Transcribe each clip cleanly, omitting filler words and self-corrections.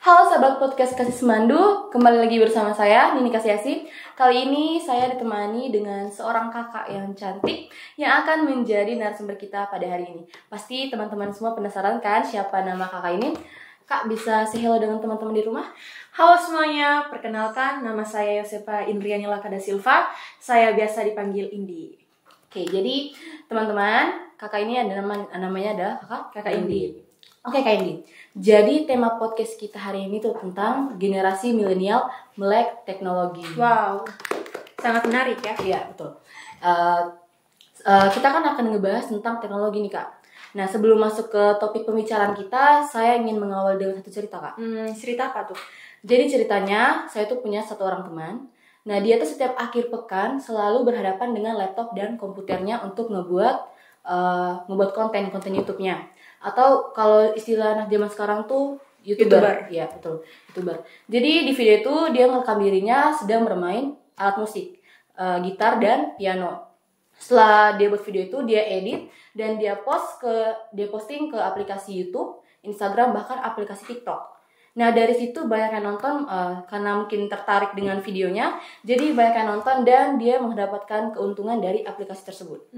Halo sahabat podcast Kasih Semandu, kembali lagi bersama saya Nini Kasyasi. Kali ini saya ditemani dengan seorang kakak yang cantik yang akan menjadi narasumber kita pada hari ini. Pasti teman-teman semua penasaran kan siapa nama kakak ini? Kak, bisa say hello dengan teman-teman di rumah? Halo semuanya, perkenalkan nama saya Yosefa Indriani Lakada Silva. Saya biasa dipanggil Indi. Oke, jadi teman-teman, kakak ini ada namanya adalah kakak Indi. Oke Kak Indi, jadi tema podcast kita hari ini tuh tentang generasi milenial melek teknologi. Wow, sangat menarik ya. Iya, betul. Kita kan akan ngebahas tentang teknologi nih Kak. Nah, sebelum masuk ke topik pembicaraan kita, saya ingin mengawal dengan satu cerita Kak. Cerita apa tuh? Jadi ceritanya, saya tuh punya satu orang teman. Nah, dia tuh setiap akhir pekan selalu berhadapan dengan laptop dan komputernya untuk ngebuat konten YouTube-nya. Atau kalau istilah anak zaman sekarang tuh YouTuber. Iya, betul. YouTuber. Jadi di video itu dia ngerekam dirinya sedang bermain alat musik, gitar dan piano. Setelah dia buat video itu, dia edit dan dia posting ke aplikasi YouTube, Instagram, bahkan aplikasi TikTok. Nah, dari situ banyak yang nonton karena mungkin tertarik dengan videonya. Jadi banyak yang nonton dan dia mendapatkan keuntungan dari aplikasi tersebut.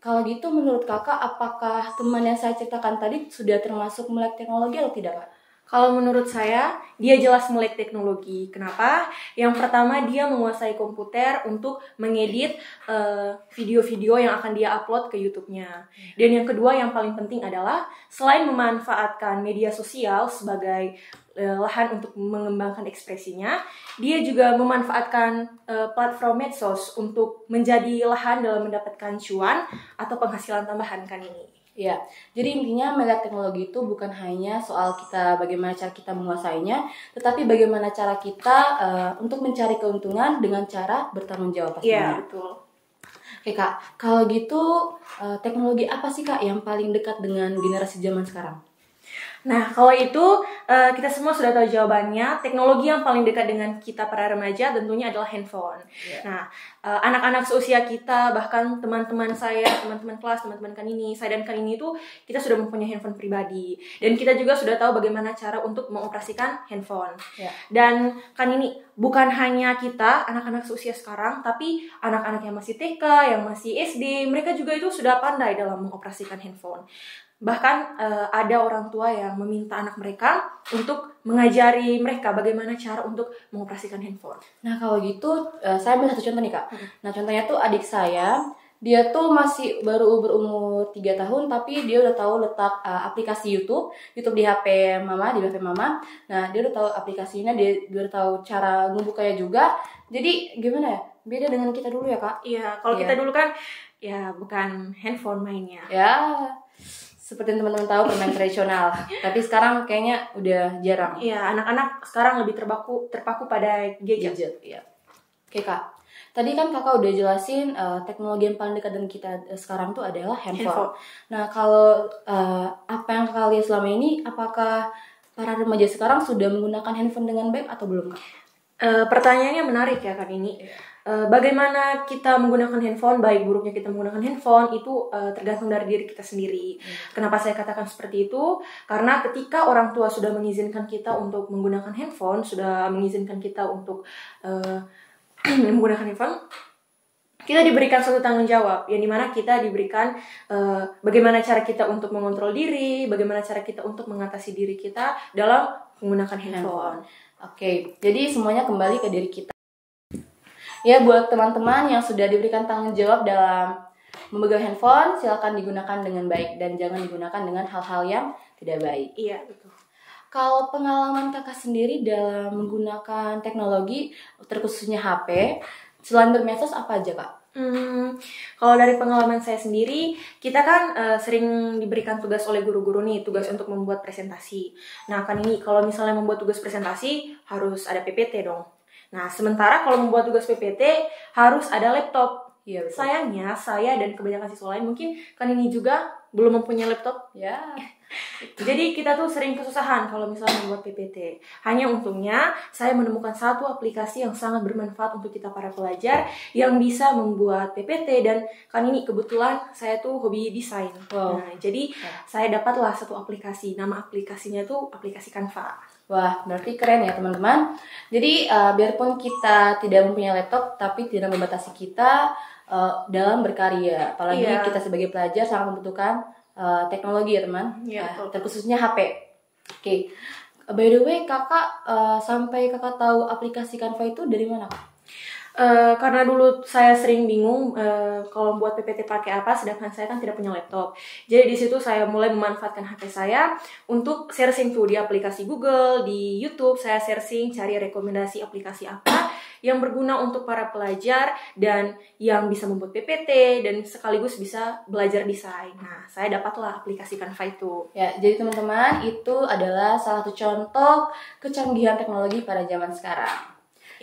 Kalau gitu menurut kakak, apakah teman yang saya ceritakan tadi sudah termasuk melek teknologi atau tidak Kak? Kalau menurut saya, dia jelas melek teknologi. Kenapa? Yang pertama, dia menguasai komputer untuk mengedit video-video yang akan dia upload ke YouTube-nya. Dan yang kedua, yang paling penting adalah selain memanfaatkan media sosial sebagai lahan untuk mengembangkan ekspresinya, dia juga memanfaatkan platform medsos untuk menjadi lahan dalam mendapatkan cuan atau penghasilan tambahan kan ini. Ya, jadi intinya melek teknologi itu bukan hanya soal kita bagaimana cara kita menguasainya, tetapi bagaimana cara kita untuk mencari keuntungan dengan cara bertanggung jawab pastinya. Iya, betul. Oke Kak, kalau gitu teknologi apa sih Kak yang paling dekat dengan generasi zaman sekarang? Nah, kalau itu kita semua sudah tahu jawabannya. Teknologi yang paling dekat dengan kita para remaja tentunya adalah handphone. Yeah. Nah, anak-anak seusia kita, bahkan teman-teman saya, teman-teman kelas, teman-teman Kanini, saya dan Kanini itu kita sudah mempunyai handphone pribadi. Dan kita juga sudah tahu bagaimana cara untuk mengoperasikan handphone. Yeah. Dan Kanini, bukan hanya kita, anak-anak seusia sekarang, tapi anak-anak yang masih TK, yang masih SD, mereka juga itu sudah pandai dalam mengoperasikan handphone. Bahkan ada orang tua yang meminta anak mereka untuk mengajari mereka bagaimana cara untuk mengoperasikan handphone. Nah kalau gitu, saya ambil satu contoh nih Kak. Nah contohnya tuh adik saya, dia tuh masih baru berumur 3 tahun, tapi dia udah tahu letak aplikasi YouTube di HP mama, Nah dia udah tahu aplikasinya, dia udah tahu cara ngebukanya juga. Jadi gimana ya? Beda dengan kita dulu ya Kak? Iya, kalau kita dulu kan ya bukan handphone mainnya. Ya, seperti teman-teman tahu permain tradisional, tapi sekarang kayaknya udah jarang. Iya, anak-anak sekarang lebih terpaku pada gadget. Iya. Oke Kak, tadi kan kakak udah jelasin teknologi yang paling dekat dengan kita sekarang tuh adalah handphone. Nah kalau apa yang kakak lihat selama ini, apakah para remaja sekarang sudah menggunakan handphone dengan baik atau belum Kak? Pertanyaannya menarik ya Kak ini. Bagaimana kita menggunakan handphone, baik buruknya kita menggunakan handphone itu tergantung dari diri kita sendiri. Kenapa saya katakan seperti itu? Karena ketika orang tua sudah mengizinkan kita untuk menggunakan handphone, sudah mengizinkan kita untuk menggunakan handphone, kita diberikan suatu tanggung jawab, yang dimana kita diberikan bagaimana cara kita untuk mengontrol diri, bagaimana cara kita untuk mengatasi diri kita dalam menggunakan handphone. Oke, jadi semuanya kembali ke diri kita. Ya, buat teman-teman yang sudah diberikan tanggung jawab dalam memegang handphone, silakan digunakan dengan baik dan jangan digunakan dengan hal-hal yang tidak baik. Iya, betul. Kalau pengalaman kakak sendiri dalam menggunakan teknologi, terkhususnya HP, selain bermedsos apa aja Kak? Kalau dari pengalaman saya sendiri, kita kan sering diberikan tugas oleh guru-guru nih, tugas untuk membuat presentasi. Nah kan ini kalau misalnya membuat tugas presentasi harus ada PPT dong. Nah sementara kalau membuat tugas PPT harus ada laptop. Iya, sayangnya saya dan kebanyakan siswa lain mungkin kan ini juga belum mempunyai laptop. Ya. Jadi kita tuh sering kesusahan kalau misalnya membuat PPT. Hanya untungnya saya menemukan satu aplikasi yang sangat bermanfaat untuk kita para pelajar yang bisa membuat PPT, dan kan ini kebetulan saya tuh hobi desain. Wow. Nah, jadi saya dapatlah satu aplikasi. Nama aplikasinya tuh aplikasi Canva. Wah, berarti keren ya teman-teman. Jadi biarpun kita tidak mempunyai laptop, tapi tidak membatasi kita dalam berkarya. Apalagi kita sebagai pelajar sangat membutuhkan teknologi ya teman. Terkhususnya HP. Oke. By the way, kakak sampai kakak tahu aplikasi Canva itu dari mana, Kak? Karena dulu saya sering bingung kalau buat PPT pakai apa, sedangkan saya kan tidak punya laptop. Jadi di situ saya mulai memanfaatkan HP saya untuk searching tuh di aplikasi Google, di YouTube saya searching cari rekomendasi aplikasi apa yang berguna untuk para pelajar dan yang bisa membuat PPT dan sekaligus bisa belajar desain. Nah, saya dapatlah aplikasi Canva itu. Ya, jadi teman-teman, itu adalah salah satu contoh kecanggihan teknologi pada zaman sekarang.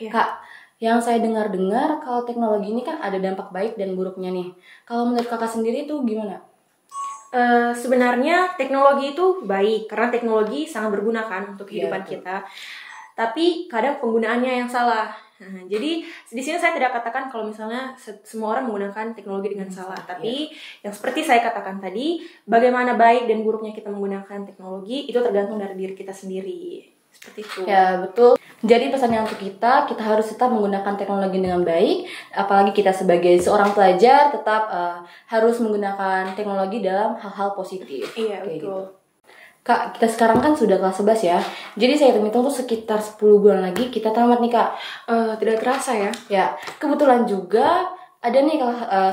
Kak, yang saya dengar-dengar kalau teknologi ini kan ada dampak baik dan buruknya nih. Kalau menurut kakak sendiri itu gimana? Sebenarnya teknologi itu baik karena teknologi sangat berguna kan untuk kehidupan kita. Tapi kadang penggunaannya yang salah. Nah, jadi di sini saya tidak katakan kalau misalnya semua orang menggunakan teknologi dengan salah. Tapi yang seperti saya katakan tadi, bagaimana baik dan buruknya kita menggunakan teknologi itu tergantung dari diri kita sendiri. Seperti itu. Ya, betul. Jadi pesannya untuk kita harus tetap menggunakan teknologi dengan baik. Apalagi kita sebagai seorang pelajar tetap harus menggunakan teknologi dalam hal-hal positif. Iya, betul. Gitu. Kak, kita sekarang kan sudah kelas 11 ya. Jadi saya hitung-hitung tuh sekitar 10 bulan lagi kita tamat nih, Kak. Tidak terasa ya. Ya, kebetulan juga ada nih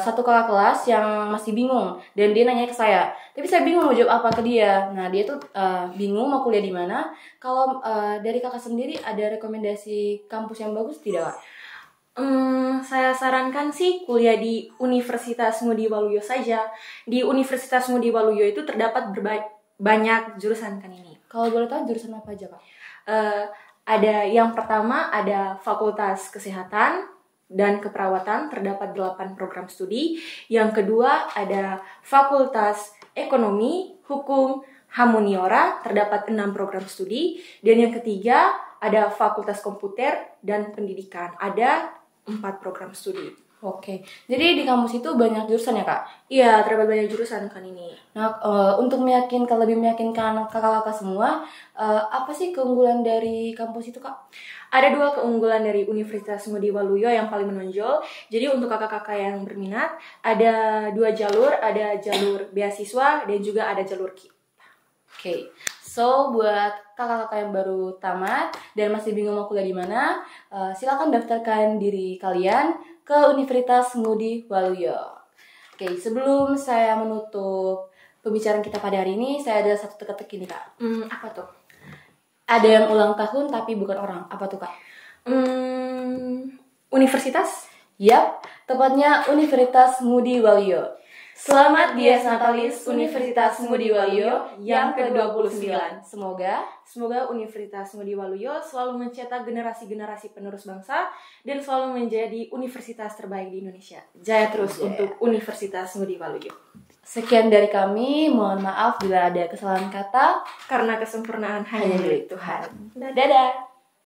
satu kakak kelas yang masih bingung dan dia nanya ke saya. Tapi saya bingung mau jawab apa ke dia. Nah, dia tuh bingung mau kuliah di mana. Kalau dari kakak sendiri ada rekomendasi kampus yang bagus tidak, Kak? Saya sarankan sih kuliah di Universitas Ngudi Waluyo saja. Di Universitas Ngudi Waluyo itu terdapat banyak jurusan kan ini. Kalau boleh tahu jurusan apa aja, Kak? Ada yang pertama ada Fakultas Kesehatan dan Keperawatan, terdapat 8 program studi. Yang kedua ada Fakultas Ekonomi, Hukum, Humaniora, terdapat 6 program studi. Dan yang ketiga ada Fakultas Komputer dan Pendidikan, ada 4 program studi. Oke, jadi di kampus itu banyak jurusan ya, Kak? Iya, terdapat banyak jurusan kan ini. Nah, untuk lebih meyakinkan kakak-kakak semua, apa sih keunggulan dari kampus itu, Kak? Ada 2 keunggulan dari Universitas Ngudi Waluyo yang paling menonjol. Jadi untuk kakak-kakak yang berminat, ada 2 jalur, ada jalur beasiswa dan juga ada jalur KIP. Oke, so buat kakak-kakak yang baru tamat dan masih bingung mau kuliah di mana, silakan daftarkan diri kalian ke Universitas Ngudi Waluyo. Oke, sebelum saya menutup pembicaraan kita pada hari ini, saya ada satu teka-teki nih, Kak. Apa tuh? Ada yang ulang tahun tapi bukan orang. Apa tuh, Kak? Universitas? Yap, tepatnya Universitas Ngudi Waluyo. Selamat Dies Natalis Universitas Ngudi Waluyo yang ke-29. Semoga Universitas Ngudi Waluyo selalu mencetak generasi-generasi penerus bangsa dan selalu menjadi universitas terbaik di Indonesia. Jaya terus untuk Universitas Ngudi Waluyo. Sekian dari kami, mohon maaf bila ada kesalahan kata. Karena kesempurnaan hanya milik Tuhan. Dadah.